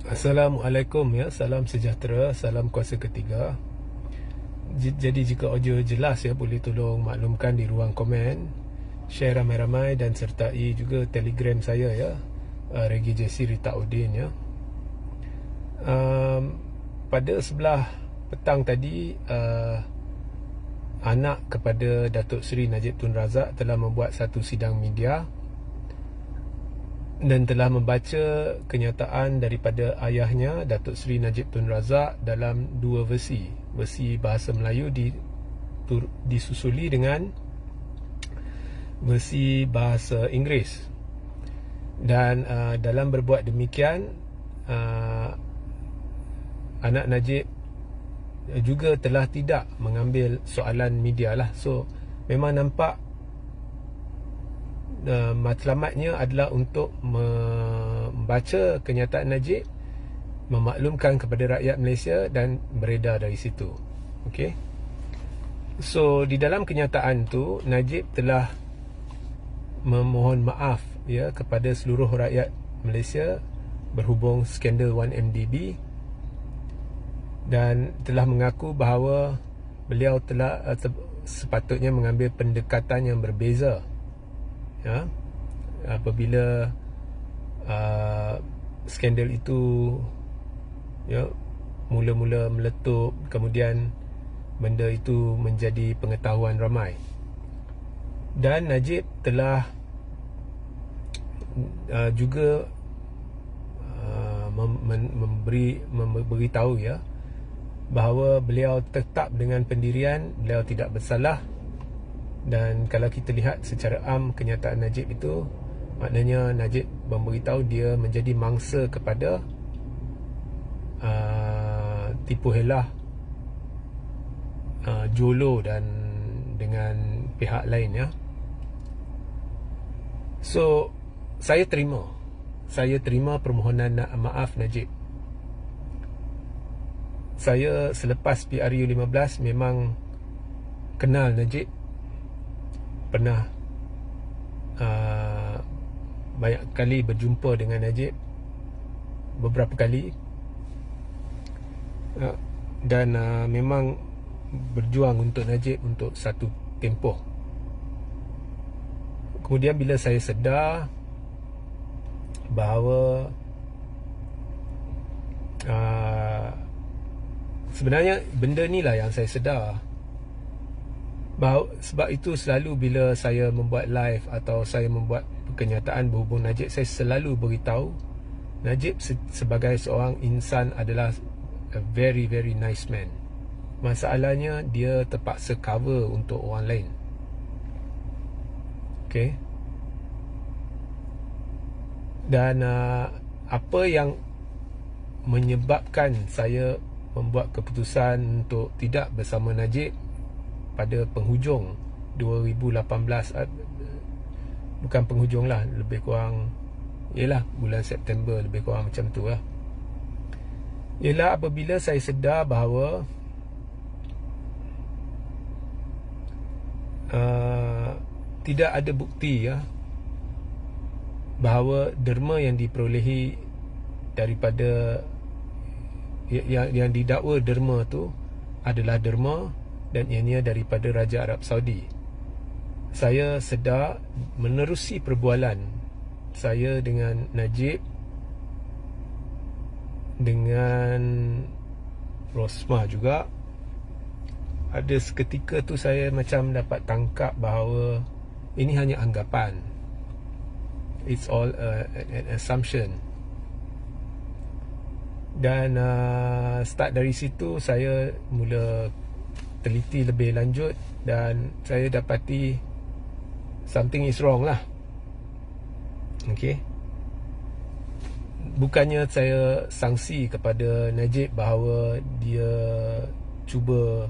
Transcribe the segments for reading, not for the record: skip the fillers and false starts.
Assalamualaikum ya, salam sejahtera, salam kuasa ketiga. Jadi jika audio jelas ya, boleh tolong maklumkan di ruang komen, share ramai-ramai dan sertai juga Telegram saya ya, Regi Jesse Rita Udin ya. Pada sebelah petang tadi, anak kepada Datuk Seri Najib Tun Razak telah membuat satu sidang media dan telah membaca kenyataan daripada ayahnya Datuk Seri Najib Tun Razak dalam dua versi. Versi bahasa Melayu disusuli dengan versi bahasa Inggeris. Dan dalam berbuat demikian, anak Najib juga telah tidak mengambil soalan media lah. So memang nampak matlamatnya adalah untuk membaca kenyataan Najib, memaklumkan kepada rakyat Malaysia dan beredar dari situ. Okey. So di dalam kenyataan tu, Najib telah memohon maaf ya kepada seluruh rakyat Malaysia berhubung skandal 1MDB dan telah mengaku bahawa beliau telah sepatutnya mengambil pendekatan yang berbeza ya, apabila skandal itu ya mula-mula meletup, kemudian benda itu menjadi pengetahuan ramai. Dan Najib telah juga memberitahu ya bahawa beliau tetap dengan pendirian, beliau tidak bersalah. Dan kalau kita lihat secara am kenyataan Najib itu, maknanya Najib memberitahu dia menjadi mangsa kepada tipu helah, jolo dan dengan pihak lain ya. So saya terima permohonan maaf Najib. Saya selepas PRU 15 memang kenal Najib, pernah banyak kali berjumpa dengan Najib, beberapa kali, dan memang berjuang untuk Najib untuk satu tempoh. Kemudian bila saya sedar bahawa sebenarnya benda ni lah yang saya sedar, sebab itu selalu bila saya membuat live atau saya membuat kenyataan berhubung Najib, saya selalu beritahu Najib sebagai seorang insan adalah a very very nice man. Masalahnya dia terpaksa cover untuk orang lain. Okay. Dan apa yang menyebabkan saya membuat keputusan untuk tidak bersama Najib pada penghujung 2018, bukan penghujung lah, lebih kurang ialah bulan September, lebih kurang macam tu lah, ialah apabila saya sedar bahawa tidak ada bukti ya bahawa derma yang diperolehi daripada yang didakwa derma tu adalah derma dan ianya daripada Raja Arab Saudi. Saya sedar menerusi perbualan saya dengan Najib, dengan Rosmah juga. Ada seketika tu saya macam dapat tangkap bahawa ini hanya anggapan. It's all an assumption. Dan start dari situ saya mula teliti lebih lanjut dan saya dapati something is wrong lah. Okay. Bukannya saya sangsi kepada Najib bahawa dia cuba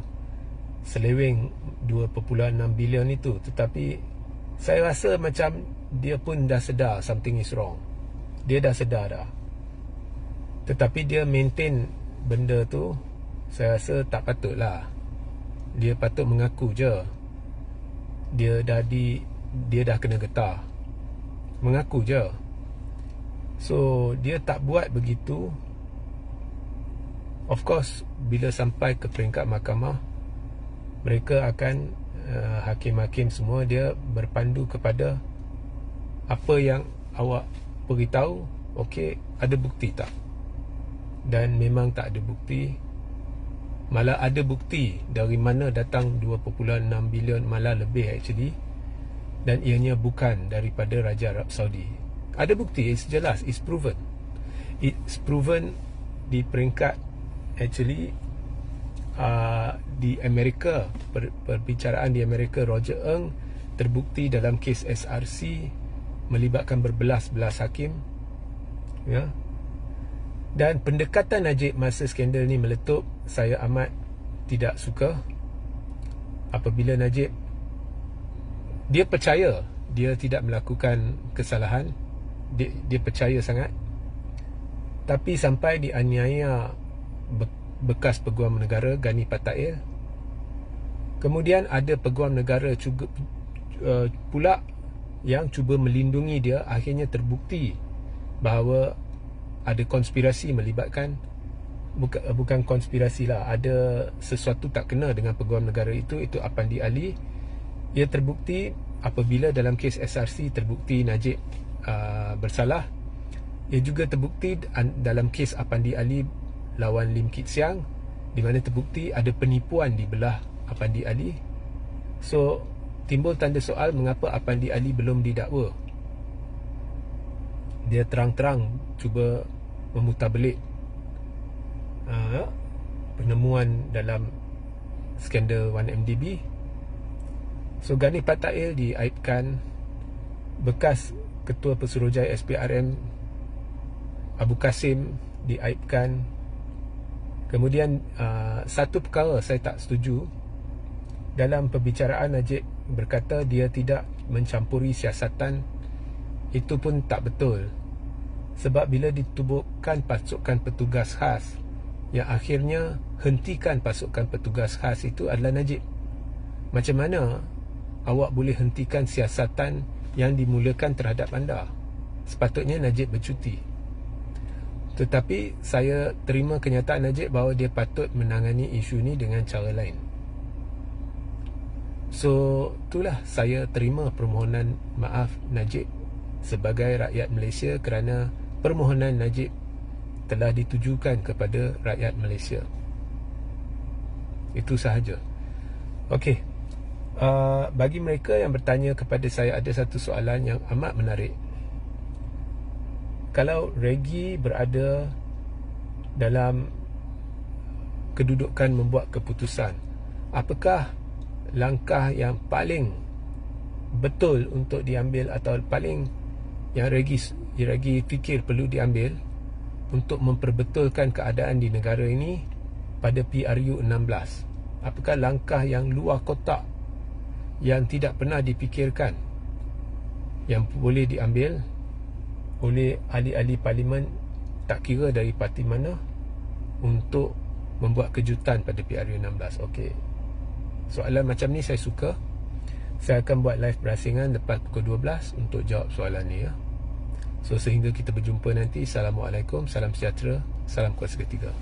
seleweng 2.6 bilion itu, tetapi saya rasa macam dia pun dah sedar something is wrong. Dia dah sedar dah, tetapi dia maintain benda tu. Saya rasa tak patut lah. Dia patut mengaku je dia dah kena getah. Mengaku je. So dia tak buat begitu Of course, bila sampai ke peringkat mahkamah, mereka akan hakim-hakim semua dia berpandu kepada apa yang awak beritahu. Okey, ada bukti tak? Dan memang tak ada bukti. Malah ada bukti dari mana datang 2.6 bilion, malah lebih actually, dan ianya bukan daripada Raja Arab Saudi. Ada bukti, it's jelas, it's proven. It's proven di peringkat actually di Amerika, perbicaraan di Amerika. Roger Ng terbukti dalam kes SRC melibatkan berbelas-belas hakim, ya. Dan pendekatan Najib masa skandal ni meletup, saya amat tidak suka. Apabila Najib, dia percaya dia tidak melakukan kesalahan, dia percaya sangat, tapi sampai dianiaya bekas peguam negara Gani Patail. Kemudian ada peguam negara juga pula yang cuba melindungi dia. Akhirnya terbukti bahawa ada konspirasi melibatkan, bukan konspirasi lah, ada sesuatu tak kena dengan peguam negara itu Apandi Ali. Ia terbukti apabila dalam kes SRC terbukti Najib bersalah. Ia juga terbukti dalam kes Apandi Ali lawan Lim Kit Siang, di mana terbukti ada penipuan di belah Apandi Ali. So timbul tanda soal mengapa Apandi Ali belum didakwa. Dia terang-terang cuba memutarbelit penemuan dalam skandal 1MDB. So Gani Patail diaibkan, bekas Ketua Pesuruhjaya SPRM Abu Kasim diaibkan. Kemudian satu perkara saya tak setuju, dalam perbicaraan Najib berkata dia tidak mencampuri siasatan. Itu pun tak betul. Sebab bila ditubuhkan pasukan petugas khas, yang akhirnya hentikan pasukan petugas khas itu adalah Najib. Macam mana awak boleh hentikan siasatan yang dimulakan terhadap anda? Sepatutnya Najib bercuti. Tetapi saya terima kenyataan Najib bahawa dia patut menangani isu ni dengan cara lain. So itulah, saya terima permohonan maaf Najib sebagai rakyat Malaysia, kerana permohonan Najib telah ditujukan kepada rakyat Malaysia. Itu sahaja. Okey, bagi mereka yang bertanya kepada saya, ada satu soalan yang amat menarik. Kalau Regi berada dalam kedudukan membuat keputusan, apakah langkah yang paling betul untuk diambil, atau paling yang Regi fikir perlu diambil untuk memperbetulkan keadaan di negara ini pada PRU 16? Apakah langkah yang luar kotak, yang tidak pernah dipikirkan, yang boleh diambil oleh ahli-ahli parlimen, tak kira dari parti mana, untuk membuat kejutan pada PRU 16? Okey, soalan macam ni saya suka. Saya akan buat live berasingan lepas pukul 12 untuk jawab soalan ni, ya. So sehingga kita berjumpa nanti, Assalamualaikum, salam sejahtera, salam kuasa ketiga.